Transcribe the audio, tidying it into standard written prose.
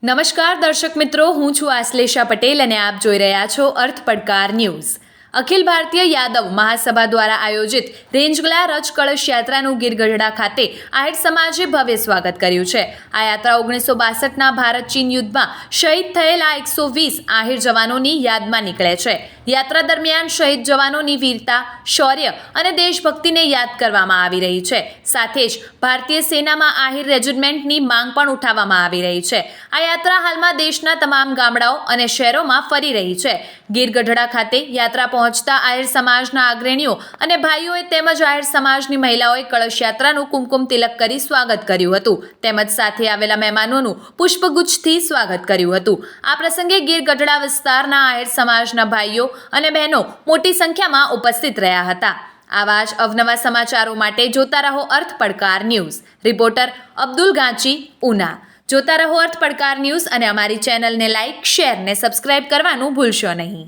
નમસ્કાર દર્શક મિત્રો, હું છું આશ્લેષા પટેલ અને આપ જોઈ રહ્યા છો અર્થ પડકાર ન્યૂઝ. અખિલ ભારતીય યાદવ મહાસભા દ્વારા આયોજિત રેંજગલા રજ કળશ યાત્રાનું ગીર ગઢડા ખાતે આહિર સમાજે ભવ્ય સ્વાગત કર્યું છે. આ યાત્રા 1962ના ભારત ચીન યુદ્ધમાં શહીદ થયેલા 120 આહિર જવાનોની યાદમાં નીકળે છે. યાત્રા દરમિયાન શહીદ જવાનોની વીરતા, શૌર્ય અને દેશભક્તિને યાદ કરવામાં આવી રહી છે. સાથે જ ભારતીય સેનામાં આહિર રેજિમેન્ટની માંગ પણ ઉઠાવવામાં આવી રહી છે. આ યાત્રા હાલમાં દેશના તમામ ગામડાઓ અને શહેરોમાં ફરી રહી છે. ગીર ગઢડા ખાતે યાત્રા પહોંચતા આહિર સમાજના અગ્રણીઓ અને ભાઈઓએ તેમજ આહિર સમાજની મહિલાઓએ કળશ યાત્રાનું કુમકુમ તિલક કરી સ્વાગત કર્યું હતું. તેમજ સાથે આવેલા મહેમાનોનું પુષ્પગુચ્છથી સ્વાગત કર્યું હતું. આ પ્રસંગે ગીર ગઢડા વિસ્તારના આહિર સમાજના ભાઈઓ અને બહેનો મોટી સંખ્યામાં ઉપસ્થિત રહ્યા હતા. આવા જ અવનવા સમાચારો માટે જોતા રહો અર્થ પડકાર ન્યૂઝ. રિપોર્ટર અબ્દુલ ગાંચી, ઉના. જોતા રહો અર્થ પડકાર ન્યૂઝ અને અમારી ચેનલને લાઇક, શેર ને સબસ્ક્રાઇબ કરવાનું ભૂલશો નહીં.